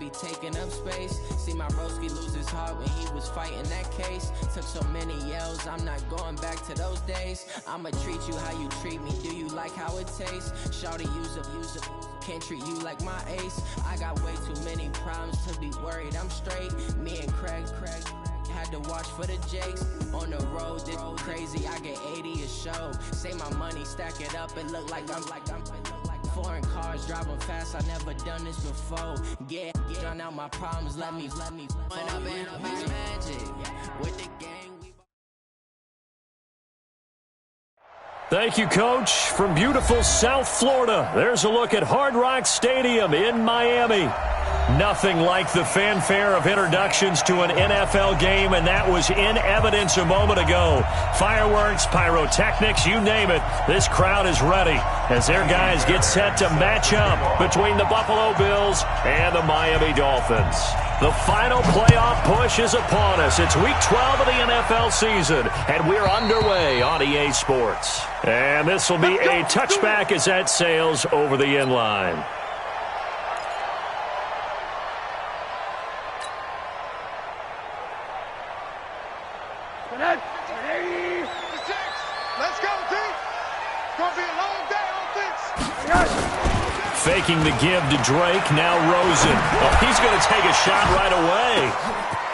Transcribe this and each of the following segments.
be taking up space. See my broski lose his heart when he was fighting that case. Took so many yells, I'm not going back to those days. I'ma treat you how you treat me, do you like how it tastes? Shawty, use up, can't treat you like my ace. I got way too many problems to be worried, I'm straight. Me and Craig had to watch for the Jakes. On the road, this crazy, I get 80 a show. Say my money, stack it up, it look like I'm foreign cars, driving fast, I never done this before. Get drown out my problems, let me when I've been up his magic with the gang. Thank you, Coach. From beautiful South Florida, there's a look at Hard Rock Stadium in Miami. Nothing like the fanfare of introductions to an NFL game, and that was in evidence a moment ago. Fireworks, pyrotechnics, you name it. This crowd is ready as their guys get set to match up between the Buffalo Bills and the Miami Dolphins. The final playoff push is upon us. It's Week 12 of the NFL season, and we're underway on EA Sports. And this will be a touchback as that sails over the end line. Let's go, team. It's going to be a long day on offense. Faking the give to Drake, now Rosen. Oh, he's going to take a shot right away.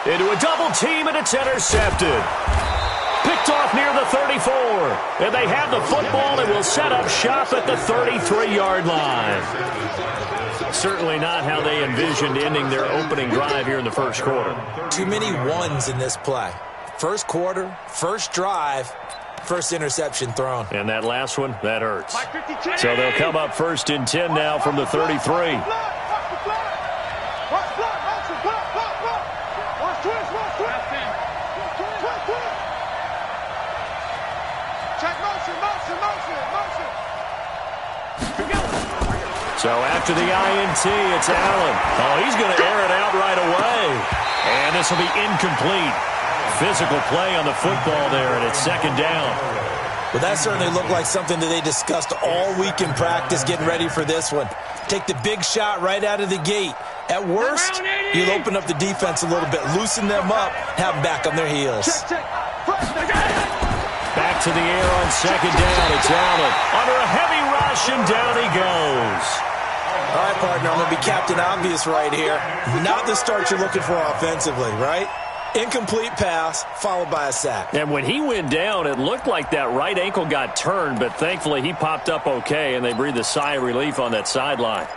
Into a double team, and it's intercepted. Picked off near the 34. And they have the football and will set up shop at the 33-yard line. Certainly not how they envisioned ending their opening drive here in the first quarter. Too many ones in this play. First quarter, first drive, first interception thrown. And that last one, that hurts. So they'll come up first and 10 now from the 33. So after the INT, it's Allen. Oh, he's going to air it out right away. And this will be incomplete. Physical play on the football there, and it's second down. Well, that certainly looked like something that they discussed all week in practice, getting ready for this one. Take the big shot right out of the gate. At worst, you'll open up the defense a little bit, loosen them up, have them back on their heels. Back to the air on second down. It's Allen. Under a heavy rush, and down he goes. All right, partner, I'm going to be Captain Obvious right here. Not the start you're looking for offensively, right? Incomplete pass, followed by a sack. And when he went down, it looked like that right ankle got turned, but thankfully he popped up okay, and they breathed a sigh of relief on that sideline.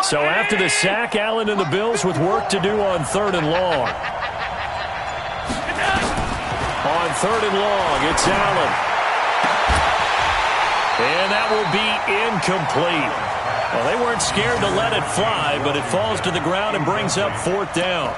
So after the sack, Allen and the Bills with work to do on third and long. On third and long, it's Allen. And that will be incomplete. Well, they weren't scared to let it fly, but it falls to the ground and brings up fourth down.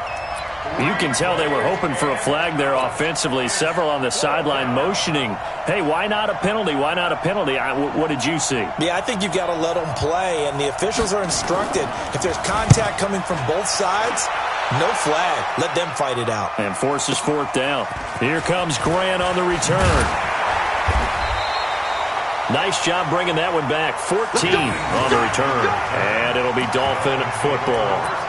You can tell they were hoping for a flag there offensively. Several on the sideline motioning, hey, why not a penalty? Why not a penalty? What did you see? Yeah, I think you've got to let them play, and the officials are instructed. If there's contact coming from both sides, no flag. Let them fight it out. And forces fourth down. Here comes Grant on the return. Nice job bringing that one back. 14 on the return. And it'll be Dolphin football.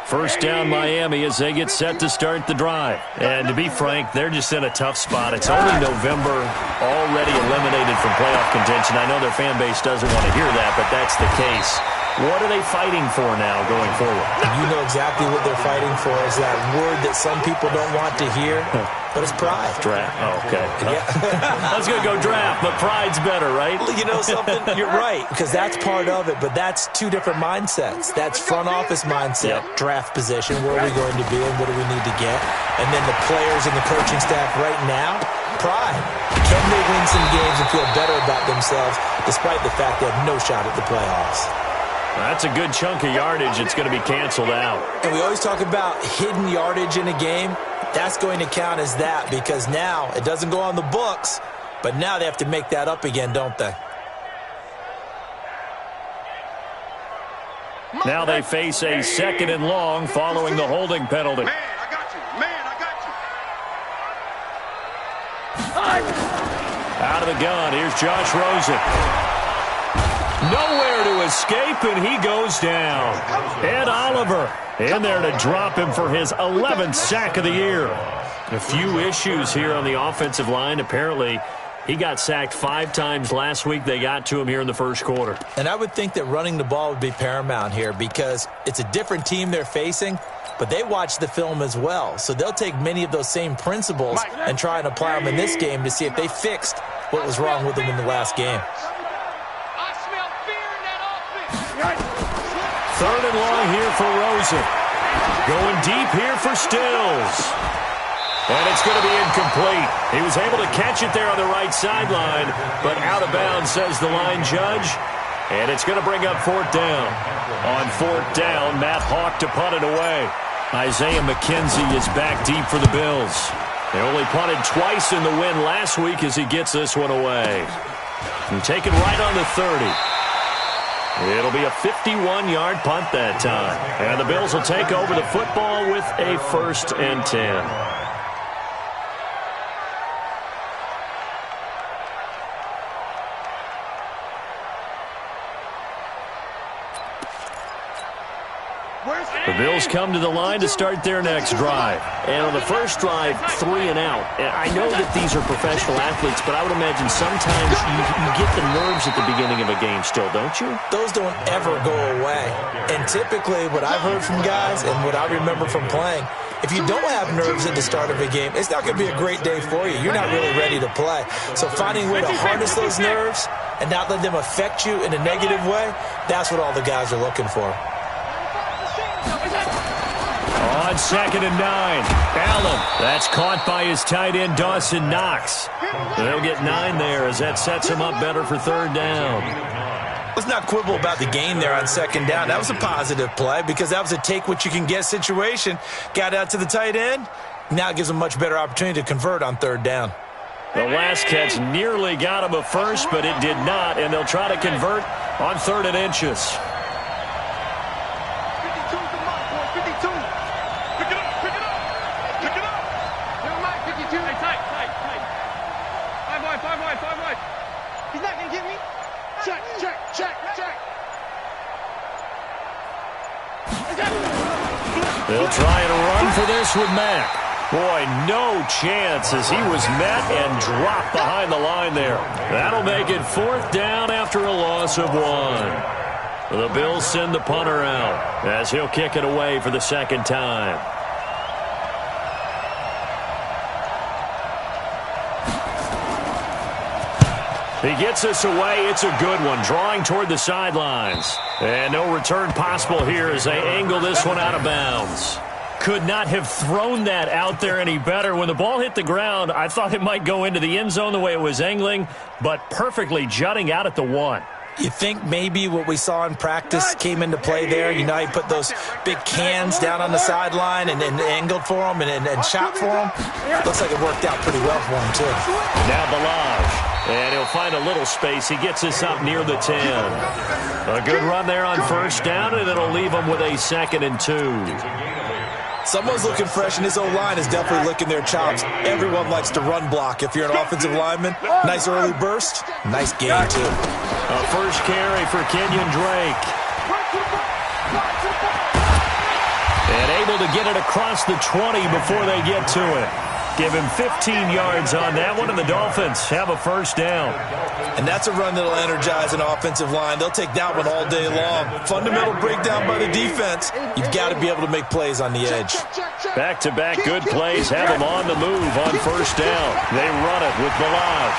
First down Miami as they get set to start the drive. And to be frank, they're just in a tough spot. It's only November, already eliminated from playoff contention. I know their fan base doesn't want to hear that, but that's the case. What are they fighting for now going forward? You know exactly what they're fighting for is that word that some people don't want to hear, but it's pride. Draft. Oh, okay. Yeah. I was going to go draft, but pride's better, right? You know something? You're right, because that's part of it, but that's two different mindsets. That's front office mindset, draft position, where are we going to be and what do we need to get? And then the players and the coaching staff right now, pride. Can they win some games and feel better about themselves despite the fact they have no shot at the playoffs? That's a good chunk of yardage. It's going to be canceled out. And we always talk about hidden yardage in a game. That's going to count as that because now it doesn't go on the books, but now they have to make that up again, don't they? Now they face a 2nd and long following the holding penalty. Man, I got you. Man, I got you. Out of the gun, here's Josh Rosen. Nowhere to escape, and he goes down. Ed Oliver in there to drop him for his 11th sack of the year. A few issues here on the offensive line. Apparently, he got sacked 5 times last week. They got to him here in the first quarter. And I would think that running the ball would be paramount here because it's a different team they're facing, but they watch the film as well. So they'll take many of those same principles and try and apply them in this game to see if they fixed what was wrong with them in the last game. I smell fear in that offense. 3rd and long here for Rosen. Going deep here for Stills. And it's going to be incomplete. He was able to catch it there on the right sideline, but out of bounds, says the line judge. And it's going to bring up 4th down. On 4th down, Matt Hawk to punt it away. Isaiah McKenzie is back deep for the Bills. They only punted twice in the win last week as he gets this one away. And taken right on the 30. It'll be a 51-yard punt that time. And the Bills will take over the football with a 1st and 10. The Bills come to the line to start their next drive. And on the first drive, 3 and out. And I know that these are professional athletes, but I would imagine sometimes you get the nerves at the beginning of a game still, don't you? Those don't ever go away. And typically what I've heard from guys and what I remember from playing, if you don't have nerves at the start of a game, it's not going to be a great day for you. You're not really ready to play. So finding a way to harness those nerves and not let them affect you in a negative way, that's what all the guys are looking for. On 2nd and 9, Allen. That's caught by his tight end, Dawson Knox. They'll get 9 there as that sets him up better for 3rd down. Let's not quibble about the gain there on 2nd down. That was a positive play because that was a take-what-you-can-get situation. Got out to the tight end. Now it gives them a much better opportunity to convert on 3rd down. The last catch nearly got him a first, but it did not, and they'll try to convert on 3rd and inches. They'll try and run for this with Mack. Boy, no chance as he was met and dropped behind the line there. That'll make it 4th down after a loss of 1. The Bills send the punter out as he'll kick it away for the 2nd time. He gets us away. It's a good one, drawing toward the sidelines. And no return possible here as they angle this one out of bounds. Could not have thrown that out there any better. When the ball hit the ground, I thought it might go into the end zone the way it was angling, but perfectly jutting out at the 1. You think maybe what we saw in practice came into play there? You know, he put those big cans down on the sideline and angled for them and shot for them. Looks like it worked out pretty well for him, too. Now Balaj. And he'll find a little space. He gets us up near the 10. A good run there on 1st down, and it'll leave him with a 2nd and 2. Someone's looking fresh, and his O-line is definitely licking their chops. Everyone likes to run block. If you're an offensive lineman, nice early burst, nice gain, too. A first carry for Kenyon Drake. And able to get it across the 20 before they get to it. Give him 15 yards on that one, and the Dolphins have a 1st down. And that's a run that'll energize an offensive line. They'll take that one all day long. Fundamental breakdown by the defense. You've got to be able to make plays on the edge. Back-to-back good plays have them on the move on 1st down. They run it with Balaj.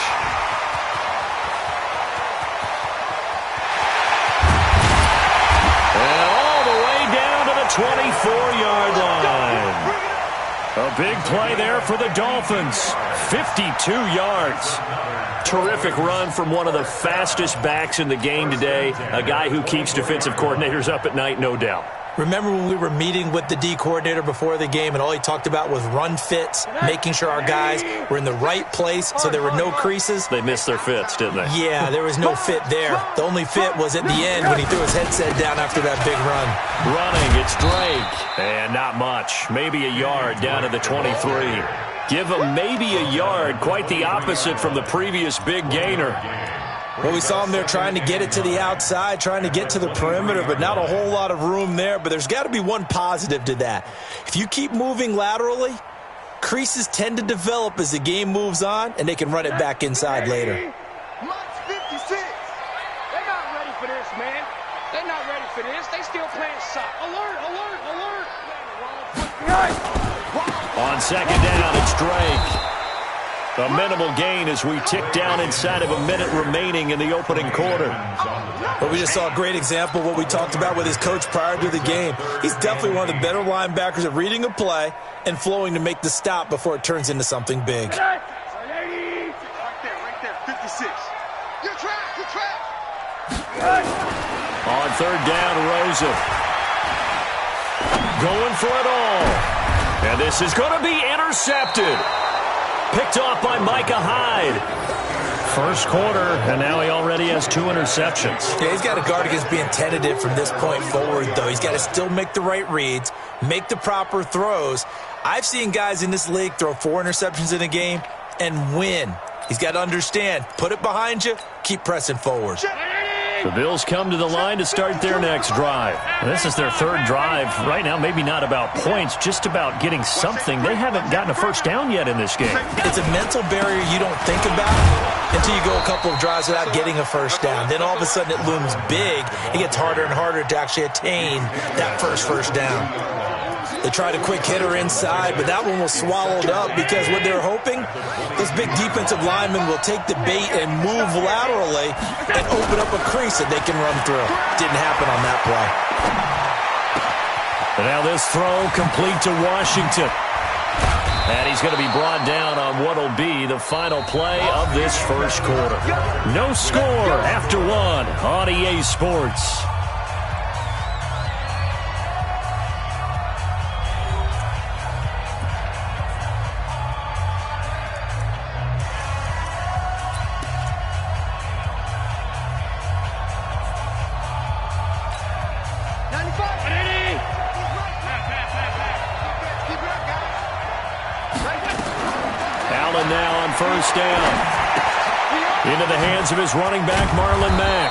And all the way down to the 24-yard line. A big play there for the Dolphins. 52 yards. Terrific run from one of the fastest backs in the game today. A guy who keeps defensive coordinators up at night, no doubt. Remember when we were meeting with the D coordinator before the game and all he talked about was run fits, making sure our guys were in the right place so there were no creases? They missed their fits, didn't they? Yeah, there was no fit there. The only fit was at the end when he threw his headset down after that big run. Running, it's Drake. And not much. Maybe a yard down to the 23. Give him maybe a yard. Quite the opposite from the previous big gainer. Well, we saw him there trying to get it to the outside, trying to get to the perimeter, but not a whole lot of room there. But there's got to be one positive to that. If you keep moving laterally, creases tend to develop as the game moves on, and they can run it back inside later. March 56. They're not ready for this, man. They're not ready for this. They still playing soccer. Alert, alert, alert. On second down, it's Drake. A minimal gain as we tick down inside of a minute remaining in the opening quarter. But we just saw a great example of what we talked about with his coach prior to the game. He's definitely one of the better linebackers at reading a play and flowing to make the stop before it turns into something big. Right there, 56. You're trapped. On third down, Rosa. Going for it all. And this is going to be intercepted. Picked off by Micah Hyde. First quarter, and now he already has 2 interceptions. Yeah, he's got to guard against being tentative from this point forward, though. He's got to still make the right reads, make the proper throws. I've seen guys in this league throw 4 interceptions in a game and win. He's got to understand, put it behind you, keep pressing forward. The Bills come to the line to start their next drive. This is their third drive. Right now, maybe not about points, just about getting something. They haven't gotten a first down yet in this game. It's a mental barrier you don't think about until you go a couple of drives without getting a first down. Then all of a sudden it looms big. It gets harder and harder to actually attain that first down. They tried a quick hitter inside, but that one was swallowed up because what they're hoping, those big defensive linemen will take the bait and move laterally and open up a crease that they can run through. Didn't happen on that play. And now this throw complete to Washington. And he's going to be brought down on what will be the final play of this first quarter. No score after 1 on EA Sports. First down. Into the hands of his running back, Marlon Mack.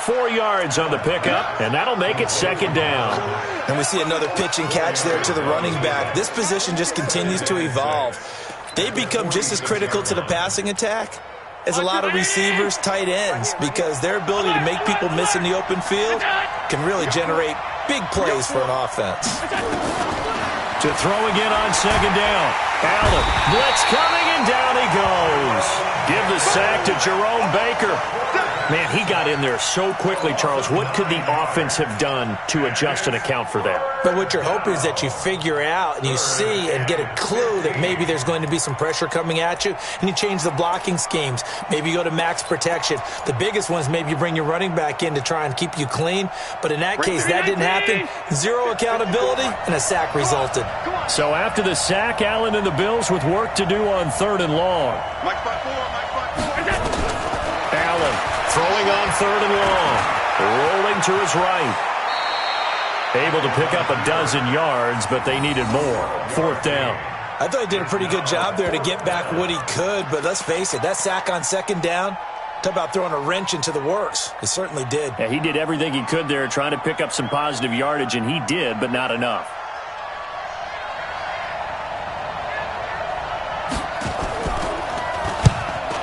4 yards on the pickup, and that'll make it second down. And we see another pitch and catch there to the running back. This position just continues to evolve. They become just as critical to the passing attack as a lot of receivers, tight ends, because their ability to make people miss in the open field can really generate big plays for an offense. To throw again on second down. Allen, blitz coming, and down he goes. Give the sack to Jerome Baker. Man, he got in there so quickly, Charles. What could the offense have done to adjust and account for that? But what you're hoping is that you figure out and you see and get a clue that maybe there's going to be some pressure coming at you, and you change the blocking schemes. Maybe you go to max protection. The biggest one is maybe you bring your running back in to try and keep you clean. But in that case, that didn't happen. 0 accountability, and a sack resulted. So after the sack, Allen and the Bills with work to do on 3rd and long. Allen throwing on 3rd and long. Rolling to his right. Able to pick up a dozen yards, but they needed more. 4th down. I thought he did a pretty good job there to get back what he could, but let's face it, that sack on second down, talk about throwing a wrench into the works. It certainly did. Yeah, he did everything he could there trying to pick up some positive yardage, and he did, but not enough.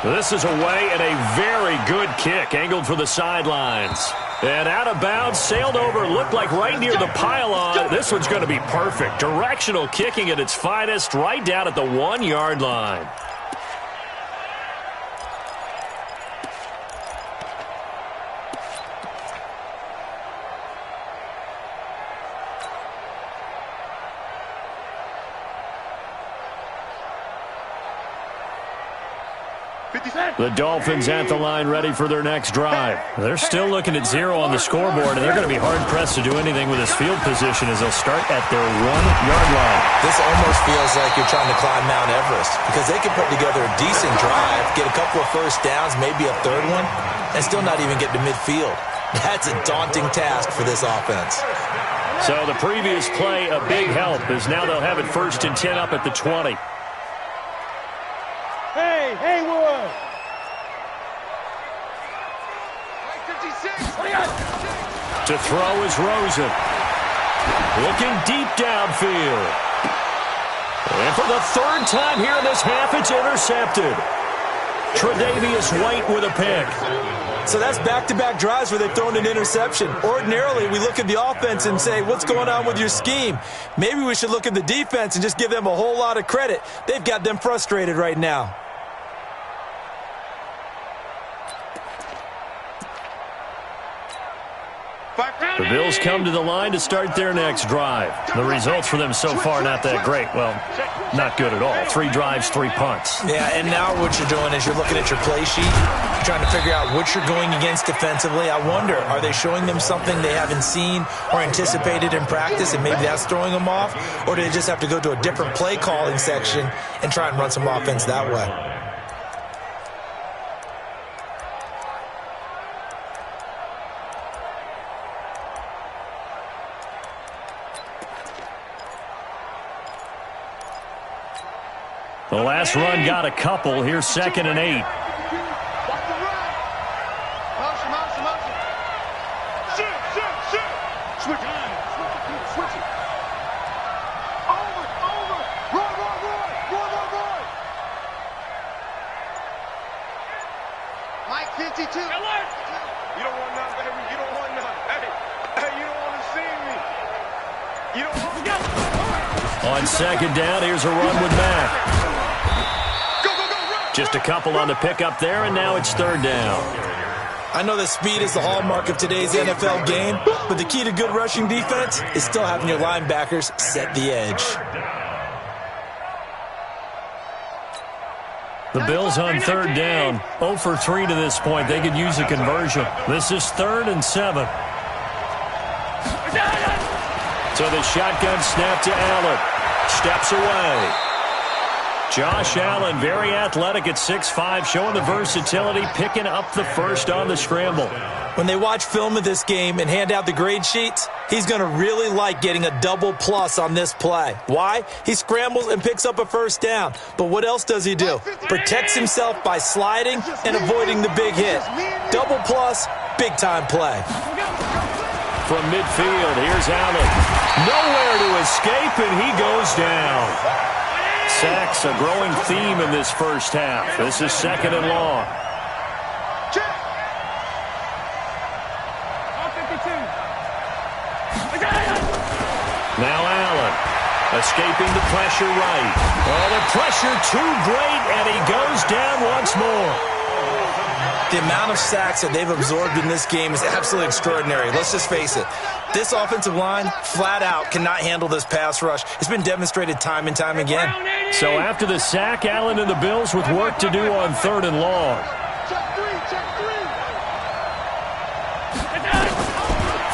This is away and a very good kick, angled for the sidelines. And out of bounds, sailed over, looked like right near the pylon. This one's going to be perfect. Directional kicking at its finest, right down at the 1-yard line. The Dolphins at the line ready for their next drive. They're still looking at 0 on the scoreboard, and they're going to be hard-pressed to do anything with this field position as they'll start at their 1-yard line. This almost feels like you're trying to climb Mount Everest because they can put together a decent drive, get a couple of first downs, maybe a third one, and still not even get to midfield. That's a daunting task for this offense. So the previous play, a big help, as now they'll have it 1st and 10 up at the 20. Hey, Haywood! To throw is Rosen. Looking deep downfield. And for the 3rd time here in this half, it's intercepted. Tre'Davious White with a pick. So that's back-to-back drives where they've thrown an interception. Ordinarily, we look at the offense and say, what's going on with your scheme? Maybe we should look at the defense and just give them a whole lot of credit. They've got them frustrated right now. The Bills come to the line to start their next drive. The results for them so far not that great. Well, not good at all. 3 drives, 3 punts. Yeah, and now what you're doing is you're looking at your play sheet. You're trying to figure out what you're going against defensively. I wonder, are they showing them something they haven't seen or anticipated in practice, and maybe that's throwing them off? Or do they just have to go to a different play calling section and try and run some offense that way? The last run got a couple. Here's 2nd and 8. Mike 52. You don't want none, baby. You don't want none. Hey, you don't want to see me. You don't want to go. On 2nd down, here's a run with Mack. Just a couple on the pickup there, and now it's 3rd down. I know that speed is the hallmark of today's NFL game, but the key to good rushing defense is still having your linebackers set the edge. The Bills on 3rd down, 0 for 3 to this point. They could use a conversion. This is 3rd and 7. So the shotgun snap to Allen. Steps away. Josh Allen, very athletic at 6'5", showing the versatility, picking up the first on the scramble. When they watch film of this game and hand out the grade sheets, he's going to really like getting a double plus on this play. Why? He scrambles and picks up a first down. But what else does he do? Protects himself by sliding and avoiding the big hit. Double plus, big-time play. From midfield, here's Allen. Nowhere to escape, and he goes down. Sacks, a growing theme in this first half. This is 2nd and long. Now Allen, escaping the pressure right. Oh, the pressure too great, and he goes down once more. The amount of sacks that they've absorbed in this game is absolutely extraordinary. Let's just face it. This offensive line, flat out, cannot handle this pass rush. It's been demonstrated time and time again. So after the sack, Allen and the Bills with work to do on 3rd and long.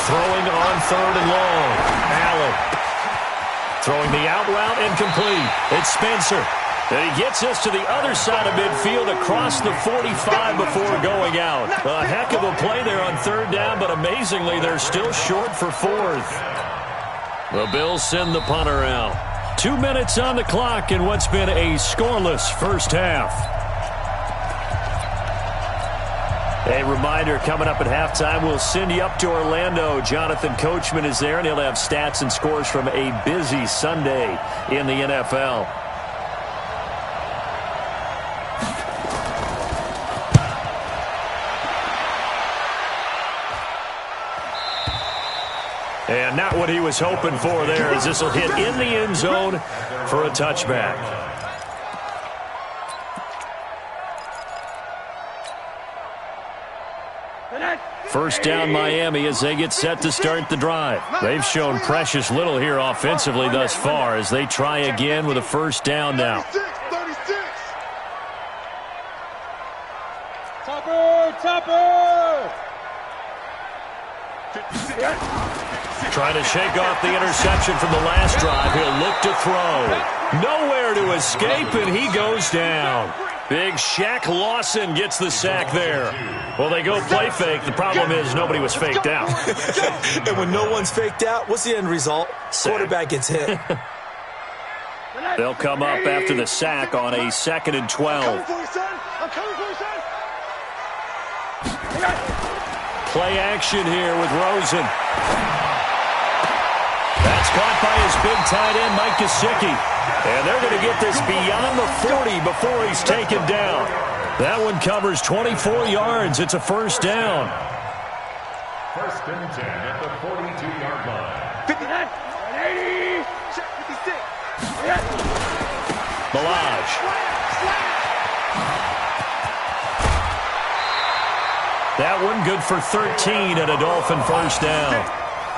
Throwing on 3rd and long. Allen throwing the out route incomplete. It's Spencer. And he gets us to the other side of midfield across the 45 before going out. A heck of a play there on 3rd down, but amazingly, they're still short for 4th. The Bills send the punter out. 2 minutes on the clock in what's been a scoreless first half. A reminder, coming up at halftime, we'll send you up to Orlando. Jonathan Coachman is there, and he'll have stats and scores from a busy Sunday in the NFL. And not what he was hoping for there, as this will hit in the end zone for a touchback. First down Miami as they get set to start the drive. They've shown precious little here offensively thus far as they try again with a first down now. Topper! Trying to shake off the interception from the last drive. He'll look to throw. Nowhere to escape, and he goes down. Big Shaq Lawson gets the sack there. Well, they go play fake. The problem is nobody was faked out. And when no one's faked out, what's the end result? Quarterback gets hit. They'll come up after the sack on a 2nd and 12. I'm coming for you, son. Play action here with Rosen. That's caught by his big tight end, Mike Gesicki. And they're going to get this beyond the 40 before he's taken down. That one covers 24 yards. It's a first down. 1st and 10 at the 42-yard line. 59, 80, check 56. Milage. That one good for 13 and a Dolphin first down.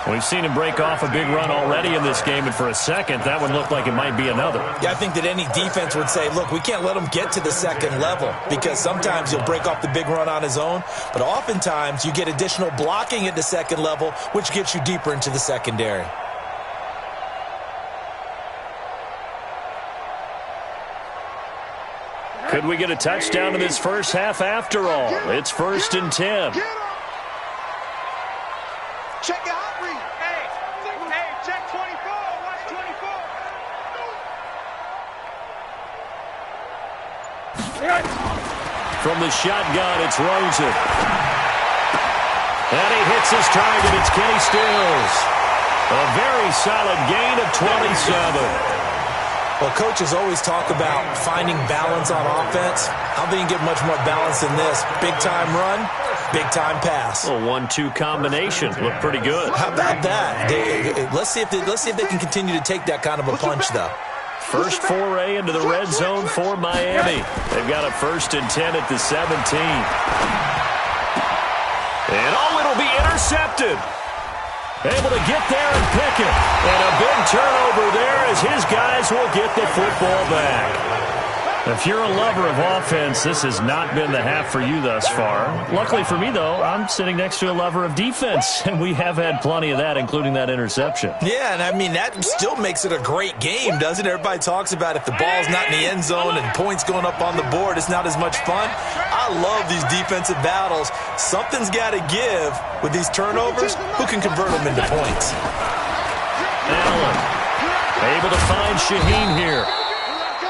We've seen him break off a big run already in this game, and for a second, that one looked like it might be another. Yeah, I think that any defense would say, look, we can't let him get to the second level because sometimes he'll break off the big run on his own, but oftentimes you get additional blocking at the second level, which gets you deeper into the secondary. Could we get a touchdown in this first half after all? It's 1st and 10. Check your hot read. Hey, check 24. Watch 24. From the shotgun, it's Rosen. And he hits his target. It's Kenny Stills. A very solid gain of 27. Well, coaches always talk about finding balance on offense. I don't think you can get much more balance than this. Big-time run, big-time pass. A 1-2 combination. Looked pretty good. How about that? Let's see if they can continue to take that kind of a punch, though. First foray into the red zone for Miami. They've got a 1st and 10 at the 17. And it'll be intercepted. Able to get there and pick it. And a big turnover there as his guys will get the football back. If you're a lover of offense, this has not been the half for you thus far. Luckily for me, though, I'm sitting next to a lover of defense, and we have had plenty of that, including that interception. Yeah, and I mean, that still makes it a great game, doesn't it? Everybody talks about if the ball's not in the end zone and points going up on the board, it's not as much fun. I love these defensive battles. Something's got to give with these turnovers. Who can convert them into points? Allen able to find Shaheen here.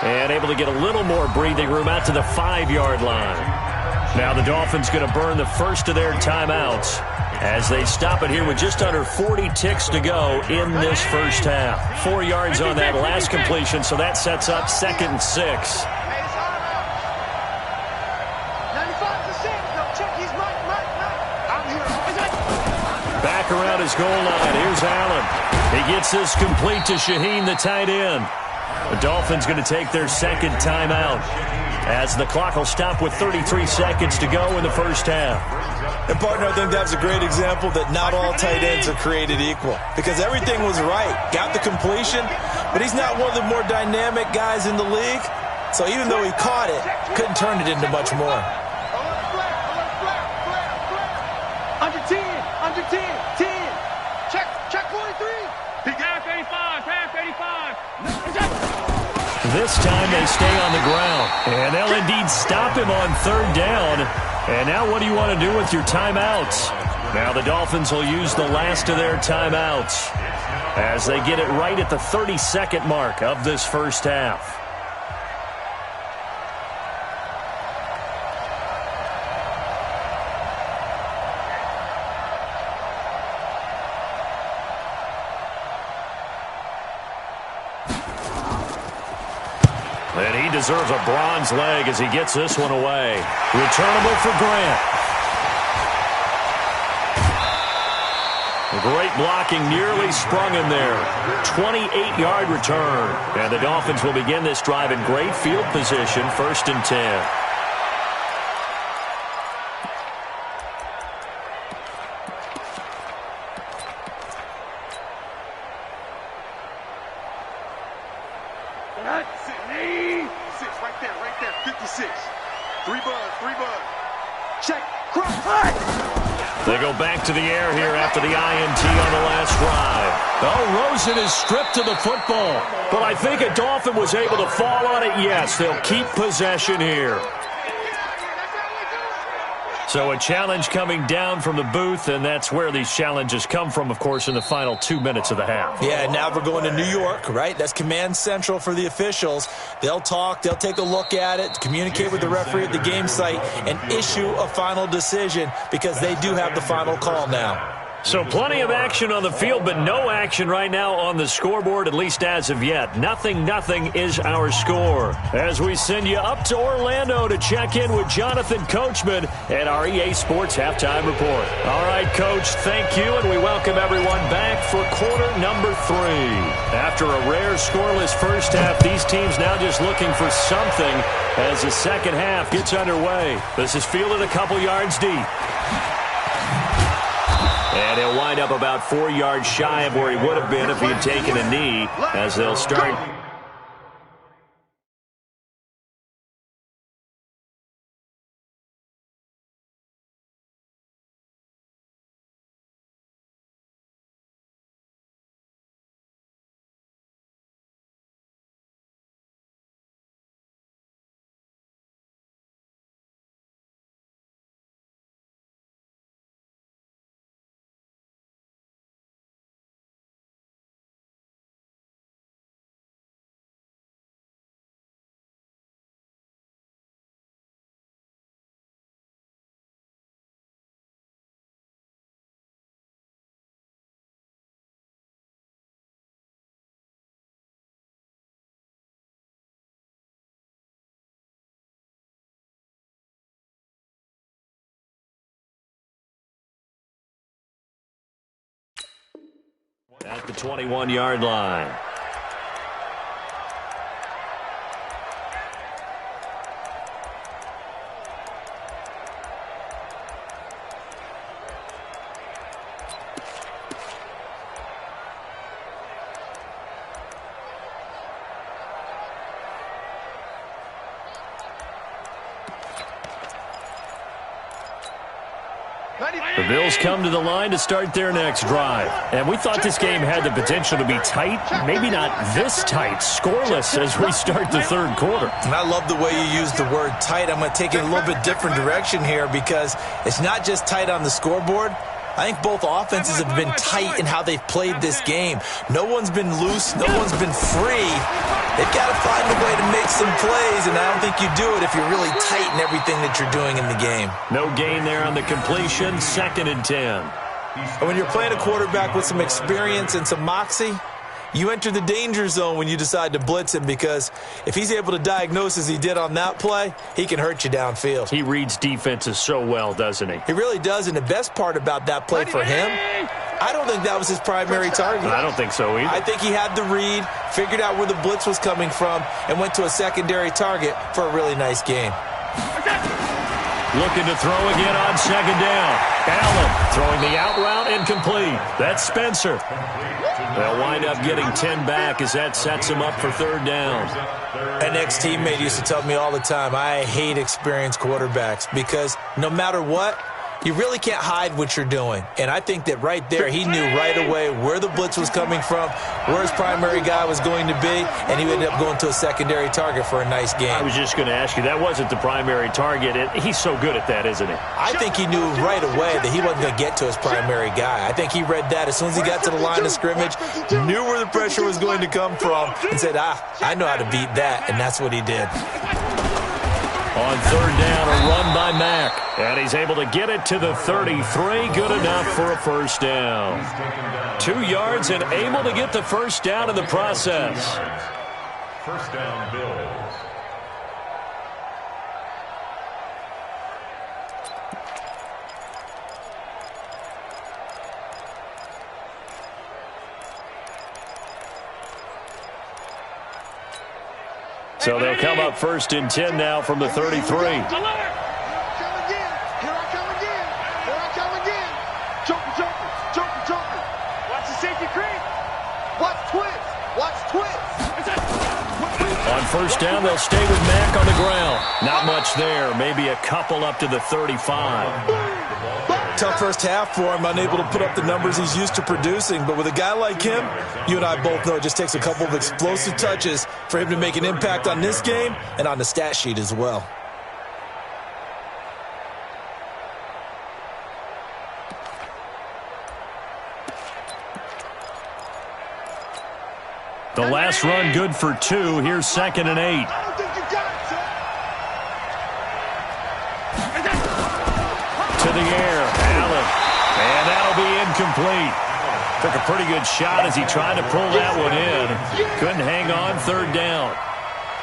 And able to get a little more breathing room out to the 5-yard line. Now the Dolphins going to burn the first of their timeouts as they stop it here with just under 40 ticks to go in this first half. 4 yards on that last completion, so that sets up 2nd and 6. Back around his goal line. Here's Allen. He gets this complete to Shaheen, the tight end. The Dolphins going to take their 2nd timeout as the clock will stop with 33 seconds to go in the first half. And, partner, I think that was a great example that not all tight ends are created equal because everything was right. Got the completion, but he's not one of the more dynamic guys in the league. So even though he caught it, couldn't turn it into much more. Under 10, 10. Check 43. He got 85, half 85. This time they stay on the ground. And they'll indeed stop him on 3rd down. And now what do you want to do with your timeouts? Now the Dolphins will use the last of their timeouts as they get it right at the 32nd mark of this first half. And he deserves a bronze leg as he gets this one away. Returnable for Grant. Great blocking, nearly sprung him there. 28-yard return. And the Dolphins will begin this drive in great field position, 1st and 10. Six right there, 56. 3 buds. They go back to the air here after the INT on the last drive. Oh, Rosen is stripped to the football. But I think a Dolphin was able to fall on it. Yes, they'll keep possession here. So a challenge coming down from the booth, and that's where these challenges come from, of course, in the final 2 minutes of the half. Yeah, now we're going to New York, right? That's command central for the officials. They'll talk, they'll take a look at it, communicate with the referee at the game site, and issue a final decision because they do have the final call now. So plenty of action on the field, but no action right now on the scoreboard, at least as of yet. 0-0 is our score. As we send you up to Orlando to check in with Jonathan Coachman at our EA Sports Halftime Report. All right, Coach, thank you, and we welcome everyone back for quarter number 3. After a rare scoreless first half, these teams now just looking for something as the second half gets underway. This is fielded a couple yards deep. And he'll wind up about 4 yards shy of where he would have been if he had taken a knee, as they'll start. At the 21-yard line. The Bills come to the line to start their next drive. And we thought this game had the potential to be tight, maybe not this tight, scoreless as we start the third quarter. And I love the way you use the word tight. I'm going to take it a little bit different direction here because it's not just tight on the scoreboard. I think both offenses have been tight in how they've played this game. No one's been loose. No one's been free. They've got to find a way to make some plays, and I don't think you do it if you're really tight in everything that you're doing in the game. No gain there on the completion, 2nd and 10. And when you're playing a quarterback with some experience and some moxie, you enter the danger zone when you decide to blitz him because if he's able to diagnose as he did on that play, he can hurt you downfield. He reads defenses so well, doesn't he? He really does, and the best part about that play for him, I don't think that was his primary target. I don't think so either. I think he had the read, figured out where the blitz was coming from, and went to a secondary target for a really nice game. Looking to throw again on 2nd down. Allen throwing the out route incomplete. That's Spencer. They'll wind up getting 10 back as that sets him up for 3rd down. An ex-teammate used to tell me all the time, I hate experienced quarterbacks because no matter what, you really can't hide what you're doing. And I think that right there, he knew right away where the blitz was coming from, where his primary guy was going to be, and he ended up going to a secondary target for a nice game. I was just going to ask you, that wasn't the primary target. He's so good at that, isn't he? I think he knew right away that he wasn't going to get to his primary guy. I think he read that as soon as he got to the line of scrimmage, knew where the pressure was going to come from, and said, I know how to beat that, and that's what he did. On 3rd down, a run by Mack. And he's able to get it to the 33. Good enough for a 1st down. 2 yards and able to get the 1st down in the process. 1st down, Bills. So they'll come up 1st and 10 now from the 33. Here I come again. Joker. Watch the safety creep. Watch twist. On 1st down, they'll stay with Mack on the ground. Not much there. Maybe a couple up to the 35. Tough first half for him, unable to put up the numbers he's used to producing. But with a guy like him, you and I both know it just takes a couple of explosive touches for him to make an impact on this game and on the stat sheet as well. The last run good for 2. Here's 2nd and 8. To the air, Allen. And that'll be incomplete. Took a pretty good shot as he tried to pull that one in. Couldn't hang on, 3rd down.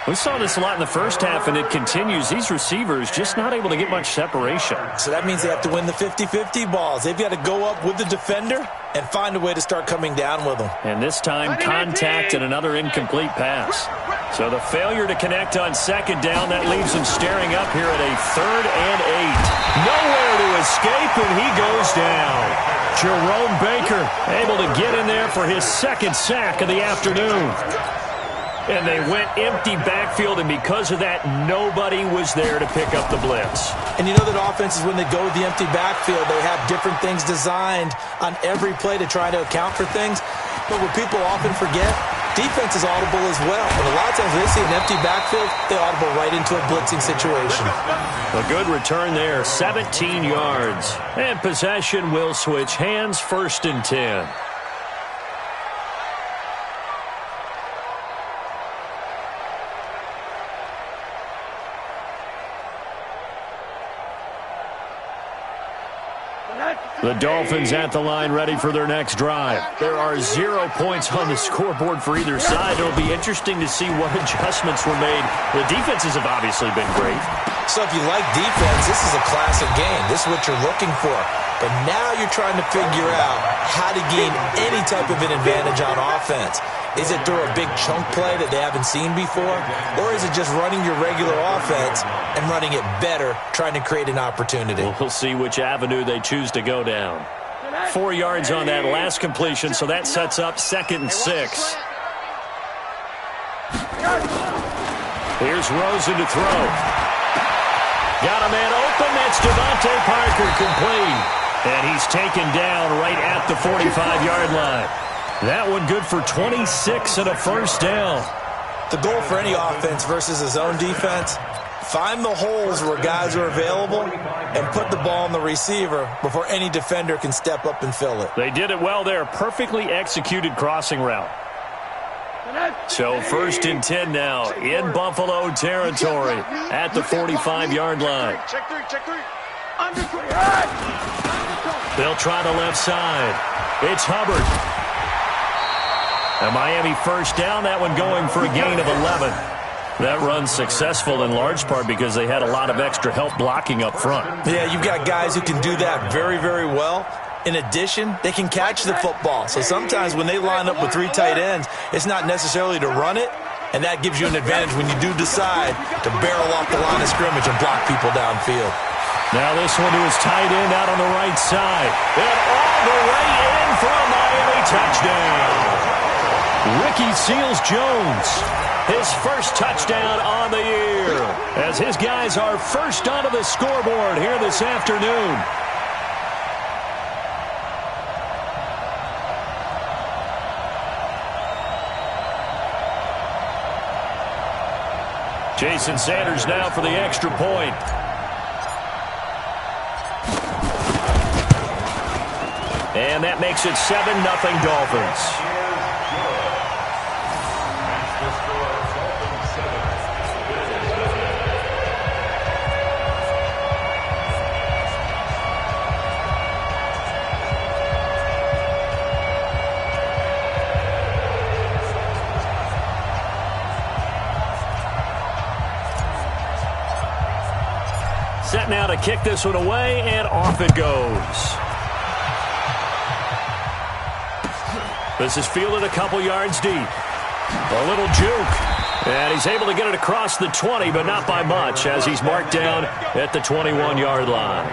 We saw this a lot in the first half, and it continues. These receivers just not able to get much separation. So that means they have to win the 50-50 balls. They've got to go up with the defender and find a way to start coming down with them. And this time, contact and another incomplete pass. So the failure to connect on 2nd down, that leaves him staring up here at a 3rd and 8. Nowhere to escape, and he goes down. Jerome Baker able to get in there for his 2nd sack of the afternoon. And they went empty backfield, and because of that, nobody was there to pick up the blitz. And you know that offenses, when they go with the empty backfield, they have different things designed on every play to try to account for things. But what people often forget, defense is audible as well. And a lot of times when they see an empty backfield, they audible right into a blitzing situation. A good return there, 17 yards. And possession will switch hands, 1st and 10. The Dolphins at the line, ready for their next drive. There are 0 points on the scoreboard for either side. It'll be interesting to see what adjustments were made. The defenses have obviously been great. So if you like defense, this is a classic game. This is what you're looking for. But now you're trying to figure out how to gain any type of an advantage on offense. Is it through a big chunk play that they haven't seen before? Or is it just running your regular offense and running it better, trying to create an opportunity? Well, we'll see which avenue they choose to go down. 4 yards on that last completion, so that sets up 2nd and 6. Here's Rosen to throw. Got a man open. That's Devontae Parker, complete. And he's taken down right at the 45-yard line. That one good for 26 and a 1st down. The goal for any offense versus his own defense, find the holes where guys are available and put the ball on the receiver before any defender can step up and fill it. They did it well there. Perfectly executed crossing route. So 1st and 10 now in Buffalo territory at the 45-yard line. Check three. They'll try the left side. It's Hubbard. A Miami 1st down, that one going for a gain of 11. That run's successful in large part because they had a lot of extra help blocking up front. Yeah, you've got guys who can do that very, very well. In addition, they can catch the football. So sometimes when they line up with 3 tight ends, it's not necessarily to run it, and that gives you an advantage when you do decide to barrel off the line of scrimmage and block people downfield. Now this one to his tight end out on the right side. And all the way in for a Miami touchdown. Ricky Seals-Jones, his 1st touchdown on the year, as his guys are first onto the scoreboard here this afternoon. Jason Sanders now for the extra point. And that makes it 7-0 Dolphins. Set now to kick this one away, and off it goes. This is fielded a couple yards deep. A little juke. And he's able to get it across the 20, but not by much, as he's marked down at the 21-yard line.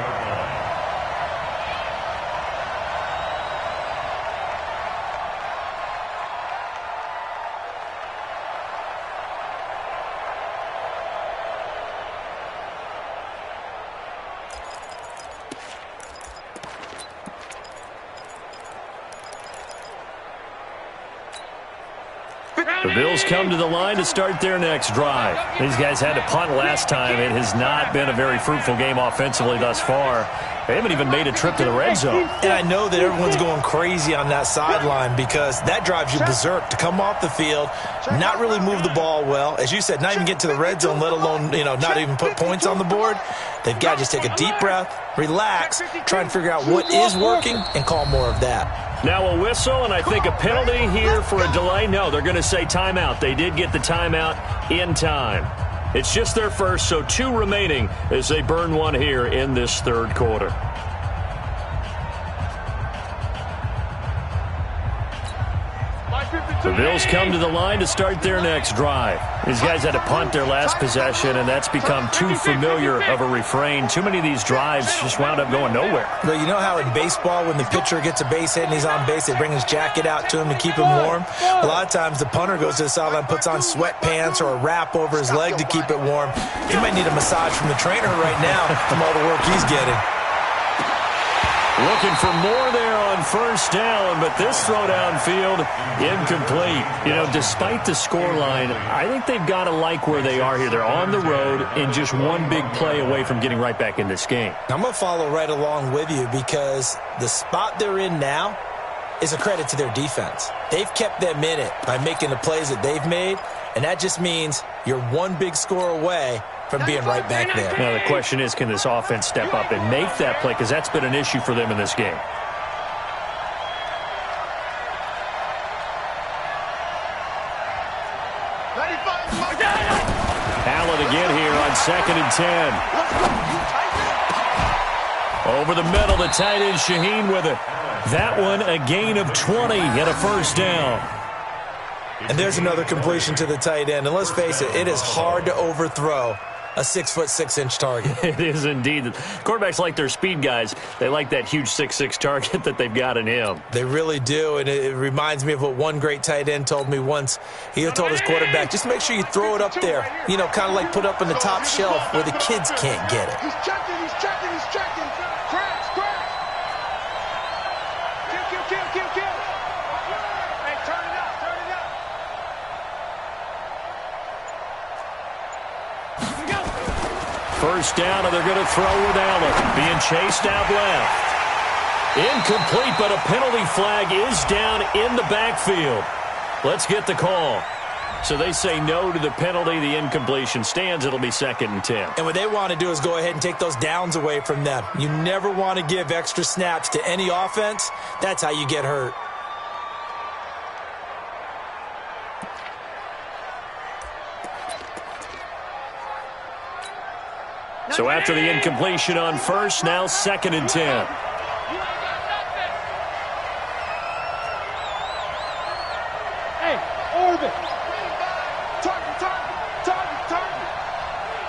The Bills come to the line to start their next drive. These guys had to punt last time. It has not been a very fruitful game offensively thus far. They haven't even made a trip to the red zone. And I know that everyone's going crazy on that sideline because that drives you berserk to come off the field, not really move the ball well. As you said, not even get to the red zone, let alone, not even put points on the board. They've got to just take a deep breath, relax, try and figure out what is working, and call more of that. Now a whistle, and I think a penalty here for a delay. No, they're going to say timeout. They did get the timeout in time. It's just their first, so 2 remaining as they burn one here in this third quarter. The Bills come to the line to start their next drive. These guys had to punt their last possession, and that's become too familiar of a refrain. Too many of these drives just wound up going nowhere. Well, you know how in baseball when the pitcher gets a base hit and he's on base, they bring his jacket out to him to keep him warm? A lot of times the punter goes to the sideline, puts on sweatpants or a wrap over his leg to keep it warm. He might need a massage from the trainer right now from all the work he's getting. Looking for more there on first down, but this throw downfield, incomplete. Despite the scoreline, I think they've got to like where they are here. They're on the road and just one big play away from getting right back in this game. I'm going to follow right along with you because the spot they're in now is a credit to their defense. They've kept them in it by making the plays that they've made, and that just means you're one big score away from being right back there. Now, the question is, can this offense step up and make that play? Because that's been an issue for them in this game. Allen again here on 2nd and 10. Over the middle, the tight end Shaheen with it. That one, a gain of 20 and a first down. And there's another completion to the tight end. And let's face it, it is hard to overthrow a 6'6" target. It is indeed. Quarterbacks like their speed guys. They like that huge 6'6" target that they've got in him. They really do, and it reminds me of what one great tight end told me once. He told his quarterback, just make sure you throw it up there, kind of like put up on the top shelf where the kids can't get it. He's checking. Crash. Kill. Hey, turn it up. First down, and they're going to throw with Allen. Being chased out left. Incomplete, but a penalty flag is down in the backfield. Let's get the call. So they say no to the penalty. The incompletion stands. It'll be 2nd and 10. And what they want to do is go ahead and take those downs away from them. You never want to give extra snaps to any offense. That's how you get hurt. So after the incompletion on first, now 2nd and 10. Hey, orbit. Target.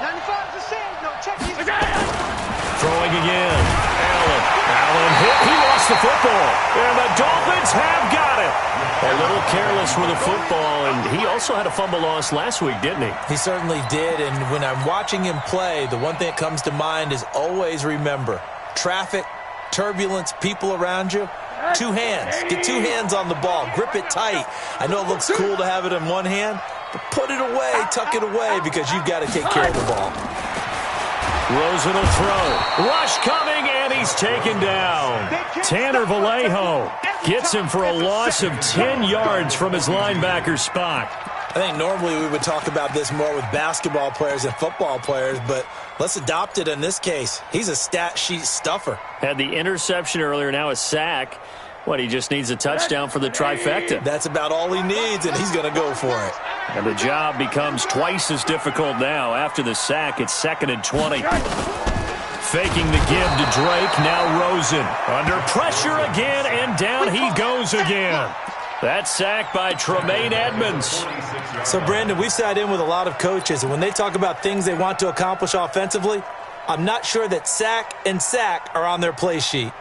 95 is the same. No, check these. Throwing again. Allen hit. He lost the football. And the Dolphins have got it. A little careless with the football, and he also had a fumble loss last week, didn't he? He certainly did, and when I'm watching him play, the one thing that comes to mind is always remember, traffic, turbulence, people around you, 2 hands. Get 2 hands on the ball. Grip it tight. I know it looks cool to have it in one hand, but put it away, tuck it away, because you've got to take care of the ball. Rosen will throw. Rush coming, and he's taken down. Tanner Vallejo gets him for a loss of 10 yards from his linebacker spot. I think normally we would talk about this more with basketball players and football players, but let's adopt it in this case. He's a stat sheet stuffer. Had the interception earlier, now a sack. He just needs a touchdown for the trifecta. That's about all he needs, and he's going to go for it. And the job becomes twice as difficult now. After the sack, it's 2nd and 20. Faking the give to Drake, now Rosen. Under pressure again, and down he goes again. That sack by Tremaine Edmonds. So, Brandon, we've sat in with a lot of coaches, and when they talk about things they want to accomplish offensively, I'm not sure that sack and sack are on their play sheet.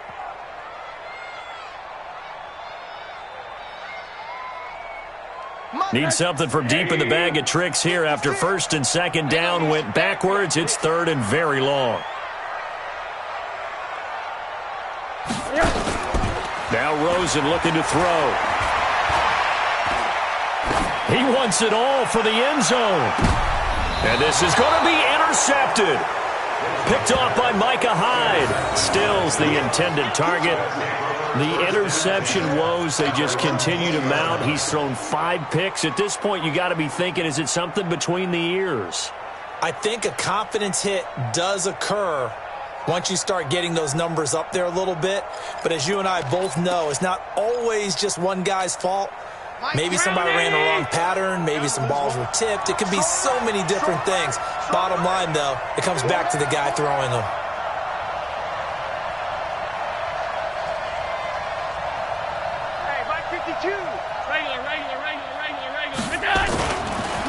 Need something from deep in the bag of tricks here after 1st and 2nd down went backwards. It's 3rd and very long. Now Rosen looking to throw. He wants it all for the end zone. And this is going to be intercepted. Picked off by Micah Hyde. Stills the intended target. The interception woes, they just continue to mount. He's thrown 5 picks. At this point, you got to be thinking, is it something between the ears? I think a confidence hit does occur once you start getting those numbers up there a little bit. But as you and I both know, it's not always just one guy's fault. Maybe somebody ran the wrong pattern. Maybe some balls were tipped. It could be so many different things. Bottom line, though, it comes back to the guy throwing them.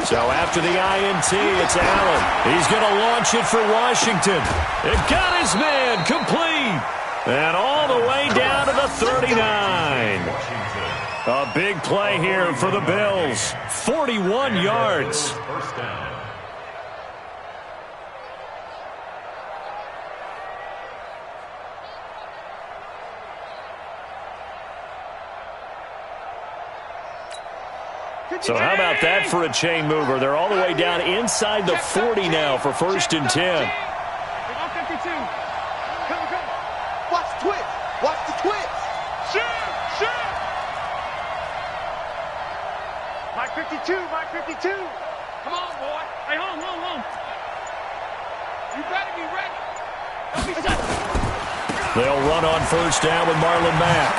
So after the INT, it's Allen. He's going to launch it for Washington. It got his man complete. And all the way down to the 39. A big play here for the Bills. 41 yards. First down. So how about that for a chain mover? They're all the way down inside the 40 now for 1st and 10. Watch the twist. Watch the twist. Shoot. Mike 52. Come on, boy. Hey, home. You better be ready. Don't be stuck. They'll run on 1st down with Marlon Mack.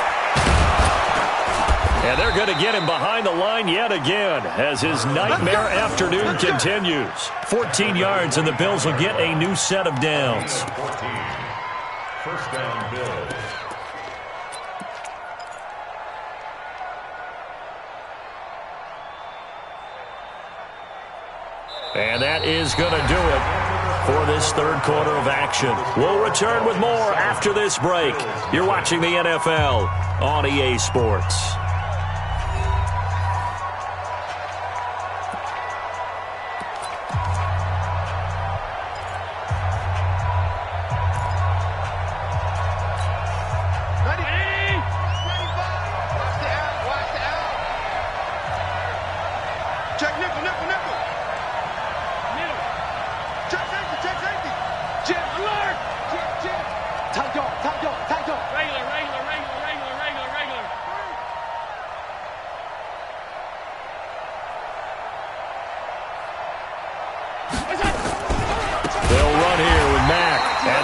And they're going to get him behind the line yet again as his nightmare afternoon continues. 14 yards, and the Bills will get a new set of downs. 14. First down, Bills. And that is going to do it for this 3rd quarter of action. We'll return with more after this break. You're watching the NFL on EA Sports.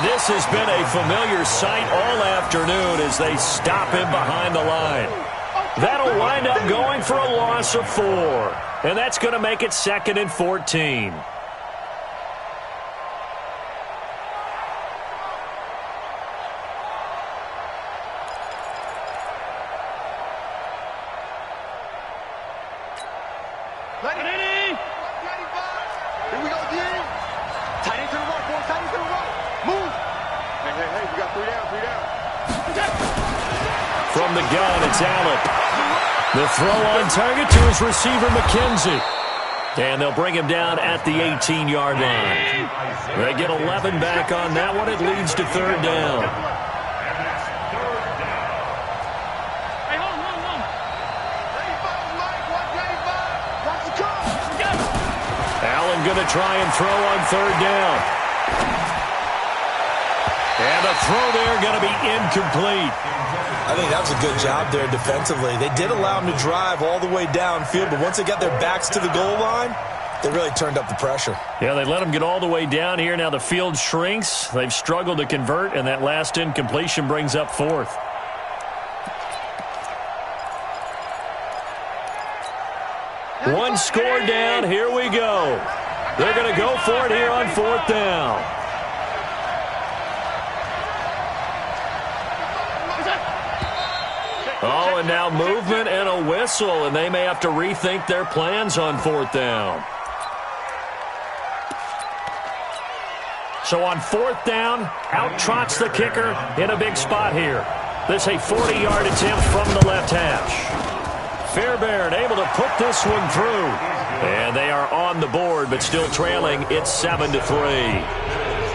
This has been a familiar sight all afternoon as they stop him behind the line. That'll wind up going for a loss of 4. And that's going to make it 2nd and 14. From the gun, it's Allen. The throw on target to his receiver, McKenzie. And they'll bring him down at the 18-yard line. They get 11 back on that one. It leads to 3rd down. Allen going to try and throw on 3rd down. And the throw there going to be incomplete. I think that was a good job there defensively. They did allow him to drive all the way downfield, but once they got their backs to the goal line, they really turned up the pressure. Yeah, they let him get all the way down here. Now the field shrinks. They've struggled to convert, and that last incompletion brings up 4th. One score down. Here we go. They're going to go for it here on 4th down. Oh, and now movement and a whistle, and they may have to rethink their plans on 4th down. So on 4th down, out trots the kicker in a big spot here. This a 40-yard attempt from the left hash. Fairbairn able to put this one through. And they are on the board, but still trailing. It's 7-3.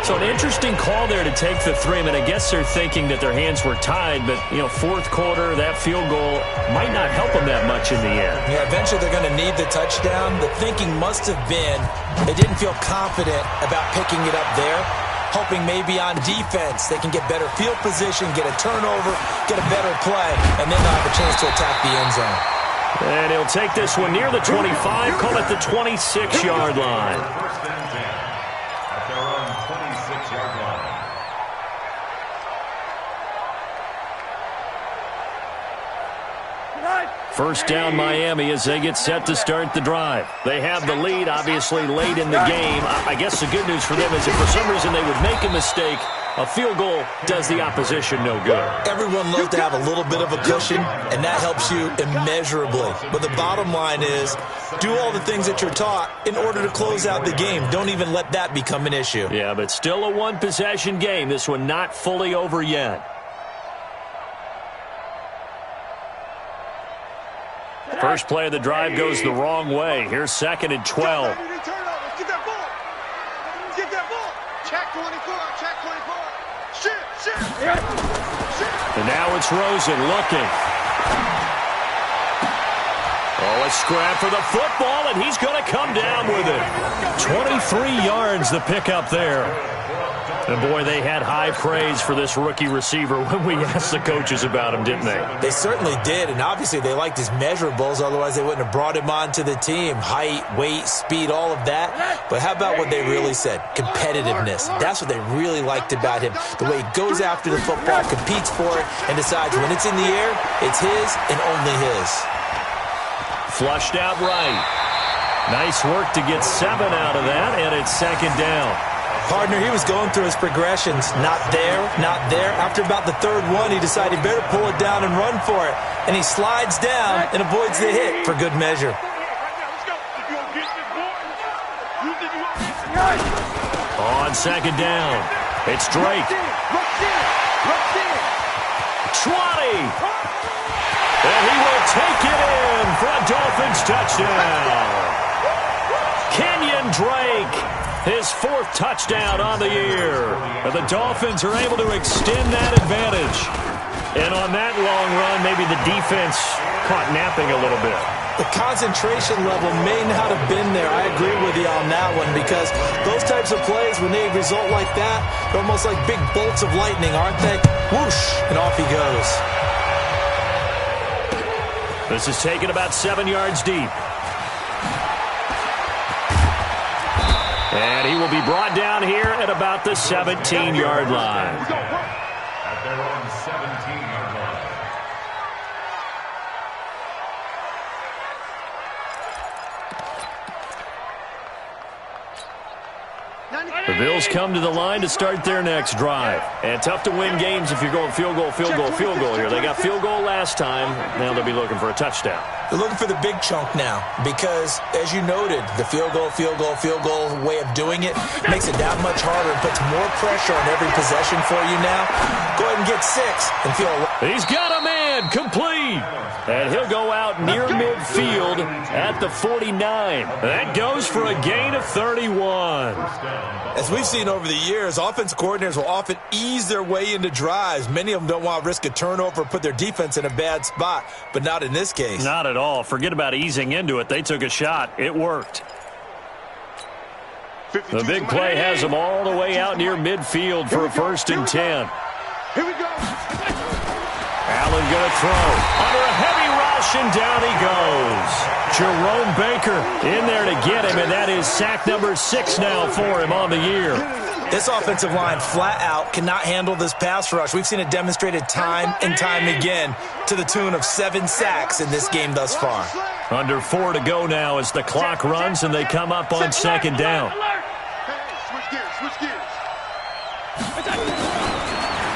So an interesting call there to take the 3. I mean, I guess they're thinking that their hands were tied, but, fourth quarter, that field goal might not help them that much in the end. Yeah, eventually they're going to need the touchdown. The thinking must have been they didn't feel confident about picking it up there, hoping maybe on defense they can get better field position, get a turnover, get a better play, and then they'll have a chance to attack the end zone. And he'll take this one near the 25, call it the 26-yard line. First and 10 at their own 26-yard line. First down Miami as they get set to start the drive. They have the lead, obviously, late in the game. I guess the good news for them is if for some reason they would make a mistake, a field goal does the opposition no good. Everyone loves to have a little bit of a cushion, and that helps you immeasurably. But the bottom line is, do all the things that you're taught in order to close out the game. Don't even let that become an issue. Yeah, but still a one-possession game. This one not fully over yet. First play of the drive goes the wrong way. Here's 2nd and 12. Get that ball. Get that ball. Check 24. Check 24. Shoot. And now it's Rosen looking. Oh, a scrap for the football, and he's going to come down with it. 23 yards the pickup there. And, boy, they had high praise for this rookie receiver when we asked the coaches about him, didn't they? They certainly did, and obviously they liked his measurables. Otherwise, they wouldn't have brought him onto the team. Height, weight, speed, all of that. But how about what they really said? Competitiveness. That's what they really liked about him. The way he goes after the football, competes for it, and decides when it's in the air, it's his and only his. Flushed out right. Nice work to get 7 out of that, and it's 2nd down. Partner, he was going through his progressions. Not there, not there. After about the 3rd one, he decided he better pull it down and run for it. And he slides down and avoids the hit for good measure. On 2nd down, it's Drake. 20! And he will take it in for a Dolphins touchdown. Kenyon Drake. His 4th touchdown on the year. And the Dolphins are able to extend that advantage. And on that long run, maybe the defense caught napping a little bit. The concentration level may not have been there. I agree with you on that one because those types of plays, when they result like that, they're almost like big bolts of lightning, aren't they? Whoosh, and off he goes. This is taken about 7 yards deep. And he will be brought down here at about the 17-yard line. At their own 17-yard line. The Bills come to the line to start their next drive. And tough to win games if you're going field goal, field goal, field goal here. They got field goal last time. Now they'll be looking for a touchdown. They're looking for the big chunk now because, as you noted, the field goal way of doing it makes it that much harder and puts more pressure on every possession for you now. Go ahead and get 6 and feel. He's got a man complete. And he'll go out near midfield at the 49. That goes for a gain of 31. As we've seen over the years, offense coordinators will often ease their way into drives. Many of them don't want to risk a turnover or put their defense in a bad spot, but not in this case. Not at all. Forget about easing into it. They took a shot. It worked. The big play has them all the way out near midfield for a 1st and 10. Here we go. Allen going to throw. Under a heavy rush, and down he goes. Jerome Baker in there to get him, and that is sack number 6 now for him on the year. This offensive line flat out cannot handle this pass rush. We've seen it demonstrated time and time again to the tune of 7 sacks in this game thus far. Under 4 to go now as the clock runs and they come up on 2nd down. Switch gears.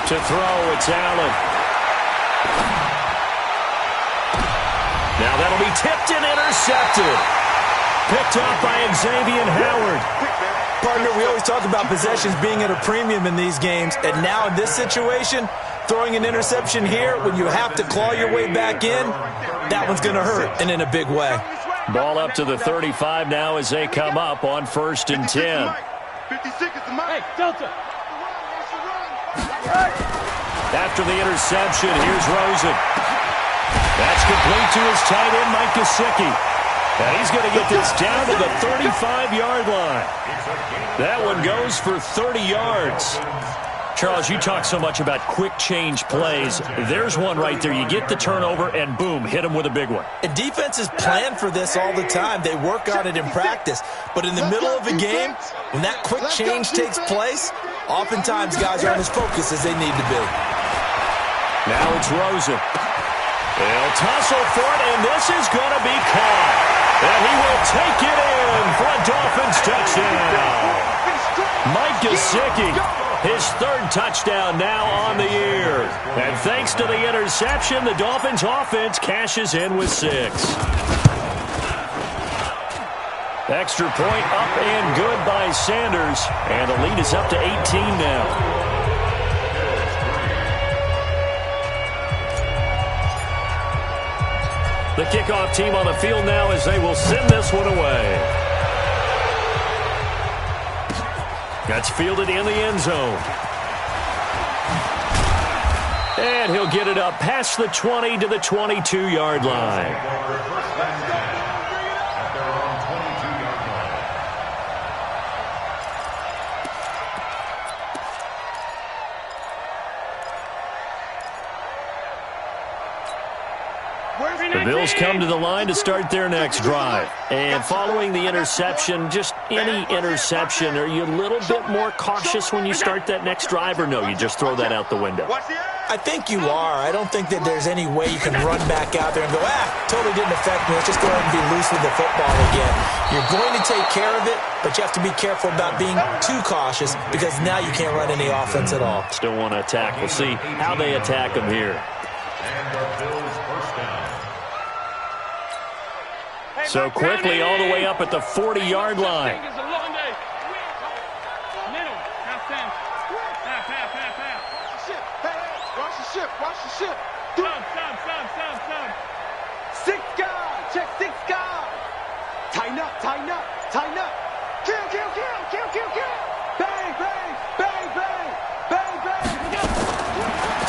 To throw, it's Allen. Now that'll be tipped and intercepted. Picked up by Xavier Howard. Partner, we always talk about possessions being at a premium in these games, and now in this situation, throwing an interception here when you have to claw your way back in, that one's going to hurt, and in a big way. Ball up to the 35 now as they come up on 1st and 10. 50 seconds to mine. Hey, Delta. After the interception, here's Rosen. That's complete to his tight end, Mike Gesicki. And he's going to get this down to the 35-yard line. That one goes for 30 yards. Charles, you talk so much about quick change plays. There's one right there. You get the turnover, and boom, hit him with a big one. And defenses plan for this all the time. They work on it in practice. But in the middle of a game, when that quick change takes place, oftentimes guys aren't as focused as they need to be. Now it's Rosen. They'll tussle for it, and this is going to be caught. And he will take it in for a Dolphins touchdown. Mike Gesicki, his third touchdown now on the year. And thanks to the interception, the Dolphins offense cashes in with 6. Extra point up and good by Sanders. And the lead is up to 18 now. The kickoff team on the field now as they will send this one away. That's fielded in the end zone. And he'll get it up past the 20 to the 22-yard line. The Bills come to the line to start their next drive. And following the interception, just any interception, are you a little bit more cautious when you start that next drive, or no, you just throw that out the window? I think you are. I don't think that there's any way you can run back out there and go, totally didn't affect me. Let's just go ahead and be loose with the football again. You're going to take care of it, but you have to be careful about being too cautious because now you can't run any offense at all. Still want to attack. We'll see how they attack them here. And the Bills first down. So quickly all the way up at the 40-yard line. It's a long day. Middle. Half time. Half. Watch the ship. Watch the ship. Some. 6 guys. Check 6 guys. Tighten up. Kill. Bang.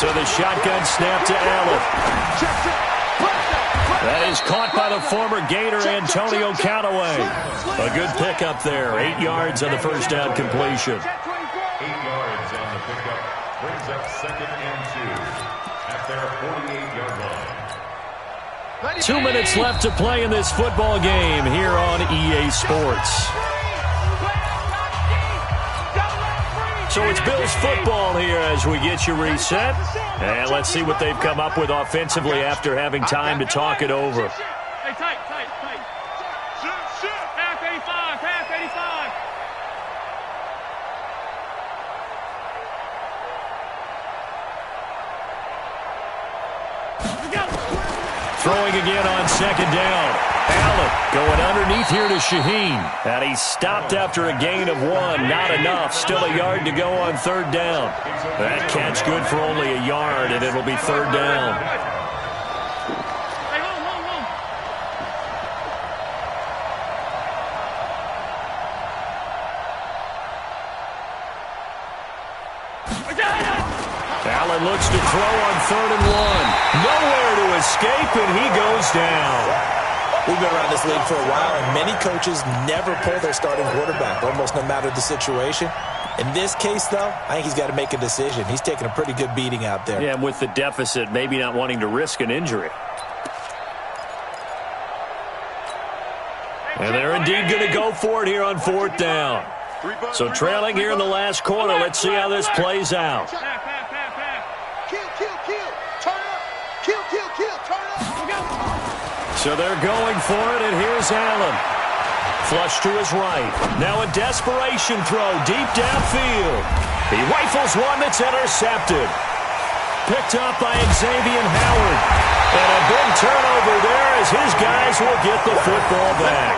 So the shotgun snap to Allen. Check. That is caught by the former Gator Antonio Callaway. A good pickup there. 8 yards on the first down completion. 8 yards on the pickup. Brings up 2nd and 2 at their 48-yard line. 2 minutes left to play in this football game here on EA Sports. So it's Bills football here as we get you reset. And let's see what they've come up with offensively after having time to talk it over. Hey, tight. Half 85. Throwing again on 2nd down. Allen going underneath here to Shaheen. And he stopped after a gain of 1. Not enough. Still a yard to go on 3rd down. That catch good for only a yard, and it'll be 3rd down. Hey, hold. Allen looks to throw on 3rd and 1. Nowhere to escape, and he goes down. We've been around this league for a while, and many coaches never pull their starting quarterback, almost no matter the situation. In this case, though, I think he's got to make a decision. He's taking a pretty good beating out there. Yeah, and with the deficit, maybe not wanting to risk an injury. And they're indeed going to go for it here on 4th down. So trailing here in the last quarter, let's see how this plays out. Kill. Turn up. Kill. Turn up. So they're going for it, and here's Allen. Flush to his right. Now a desperation throw deep downfield. He rifles one that's intercepted. Picked up by Xavier Howard. And a big turnover there as his guys will get the football back.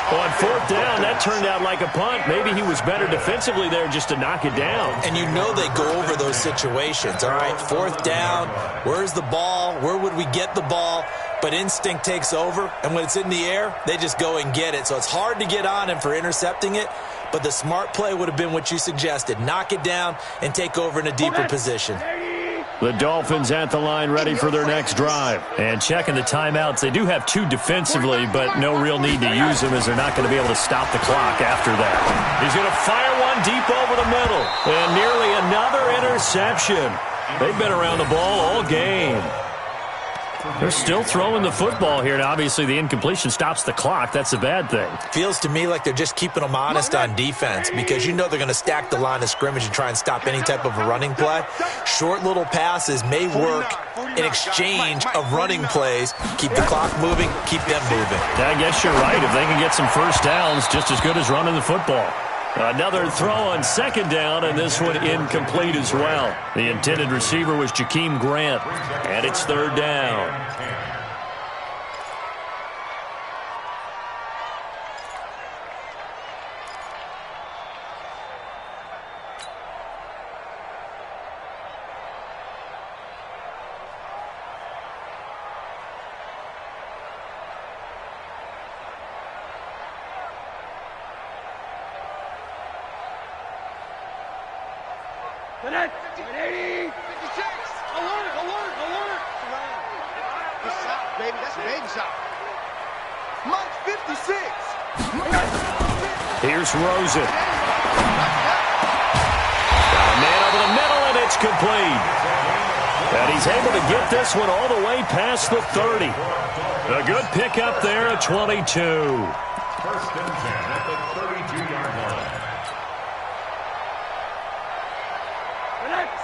On 4th down, that turned out like a punt. Maybe he was better defensively there just to knock it down. And you know they go over those situations. All right, 4th down, where's the ball? Where would we get the ball? But instinct takes over, and when it's in the air, they just go and get it. So it's hard to get on him for intercepting it, but the smart play would have been what you suggested. Knock it down and take over in a deeper position. The Dolphins at the line ready for their next drive. And checking the timeouts, they do have 2 defensively, but no real need to use them as they're not going to be able to stop the clock after that. He's going to fire one deep over the middle. And nearly another interception. They've been around the ball all game. They're still throwing the football here, and obviously the incompletion stops the clock. That's a bad thing. Feels to me like they're just keeping them honest on defense because you know they're going to stack the line of scrimmage and try and stop any type of a running play. Short little passes may work in exchange of running plays. Keep the clock moving, keep them moving. I guess you're right. If they can get some first downs, just as good as running the football. Another throw on second down, and this one incomplete as well. The intended receiver was Jakeem Grant, and it's third down. Alert! 56! Alert! Alert! Alert! Good shot, baby. That's a baby shot. Mike 56! Here's Rosen. Got a man over the middle, and it's complete. And he's able to get this one all the way past the 30. A good pickup there at 22. First and 10 at the 32-yard line.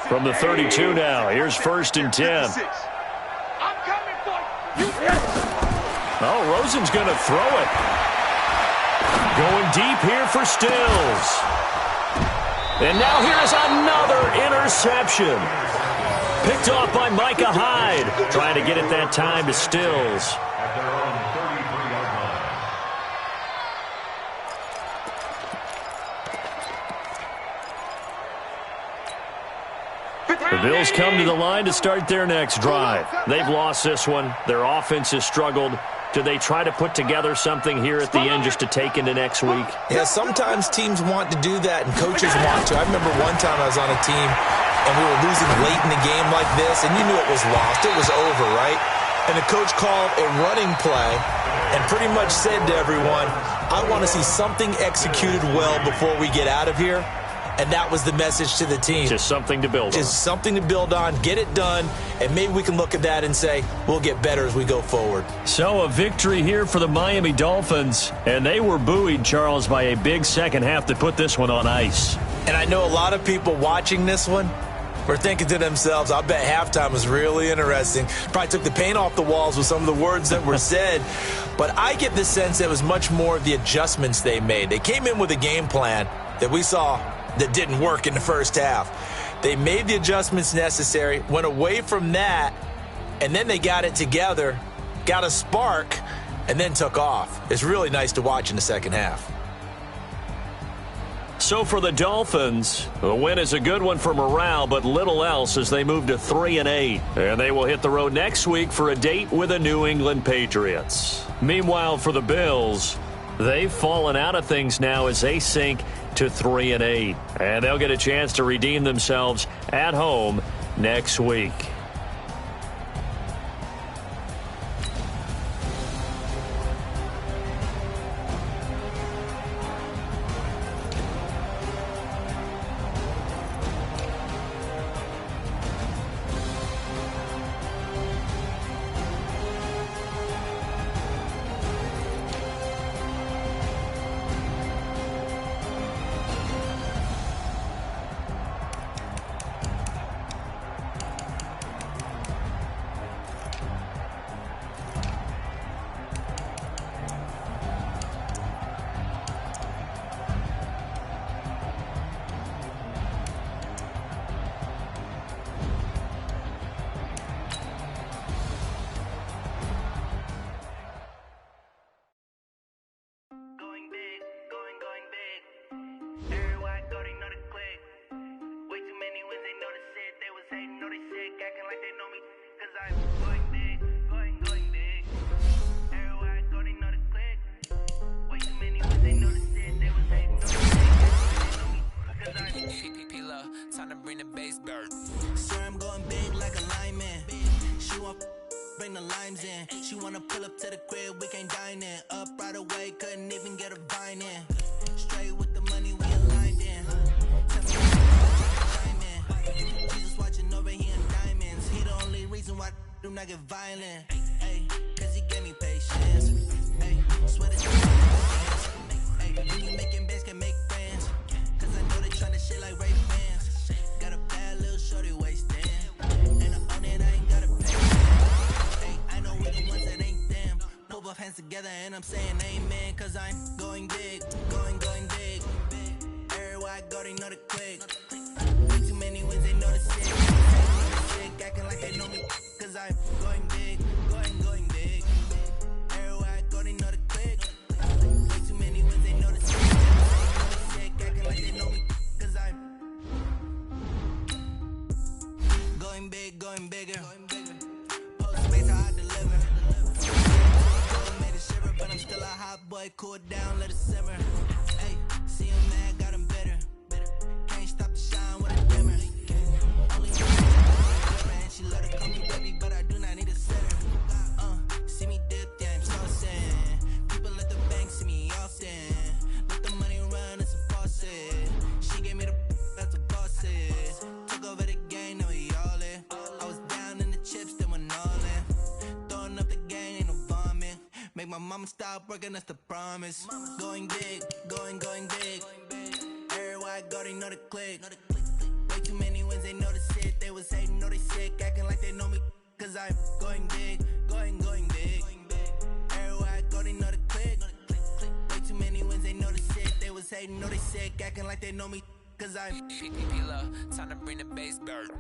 From the 32 now, here's first and 10. I'm coming for you. Oh, Rosen's going to throw it. Going deep here for Stills. And now here's another interception. Picked off by Micah Hyde. Trying to get it that time to Stills. At their own 33-yard line. The Bills come to the line to start their next drive. They've lost this one. Their offense has struggled. Do they try to put together something here at the end just to take into next week? Yeah, sometimes teams want to do that, and coaches want to. I remember one time I was on a team, and we were losing late in the game like this, and you knew it was lost. It was over, right? And the coach called a running play and pretty much said to everyone, I want to see something executed well before we get out of here. And that was the message to the team. Just something to build on. Just something to build on, get it done, and maybe we can look at that and say, we'll get better as we go forward. So a victory here for the Miami Dolphins, and they were buoyed, Charles, by a big second half that put this one on ice. And I know a lot of people watching this one were thinking to themselves, I bet halftime was really interesting. Probably took the paint off the walls with some of the words that were said. But I get the sense that it was much more of the adjustments they made. They came in with a game plan that we saw that didn't work in the first half. They made the adjustments necessary, went away from that, and then they got it together, got a spark, and then took off. It's really nice to watch in the second half. So for the Dolphins, the win is a good one for morale, but little else as they move to 3-8. And they will hit the road next week for a date with the New England Patriots. Meanwhile, for the Bills, they've fallen out of things now as they sink to 3-8. And they'll get a chance to redeem themselves at home next week. time to bring the bass bird. Sir, I'm going big like a lineman. She want bring the limes in. She wanna pull up to the crib, we can't dine in. Up right away, couldn't even get a vine in. Straight with the money, we aligned in. Jesus watching over here in diamonds. He the only reason why I do not get violent. Ay, cause he gave me patience. Ay, swear to when you making bands, can make friends. Cause I know they tryna shit like Ray fans. Got a bad little shorty wasting. And I own it, I ain't gotta pay. Hey, I know we the ones that ain't them. Pull both hands together and I'm saying amen. Cause I'm going big, going big. Everywhere I go, they know the click. Way too many wins, they know the sick. Acting like they know me. Cause I'm going big, going big. Everywhere I go, they know the click. Way too many wins, they know the sick. Acting like they know me. Cause I'm going big, going bigger. Postmates how I deliver. Made a shiver, but I'm still a hot boy. Cool it down, let it simmer. Hey, see him mad, got him bitter. Can't stop the shine with a dimmer. Only and she let her call me baby, but I do not need a sitter. See me dip, yeah, I'm saucing. People let the bank see me often. Let the money run, it's a faucet. She gave me the that's a boss it. Took over the game, now we all in. I was down in the chips, then went all in. Throwing up the game, ain't no vomit. Make my mama stop working, that's the promise. Going big, going big. Everywhere I go, they know the click. Way too many wins, they know the shit. They was hating, know they sick, acting like they know me. Cause I'm going big, going big. Everywhere I go, they know the click. Way too many wins, they know the shit. They was hating, know they sick, acting like they know me. Cause I'm PPP love, time to bring the bass bird.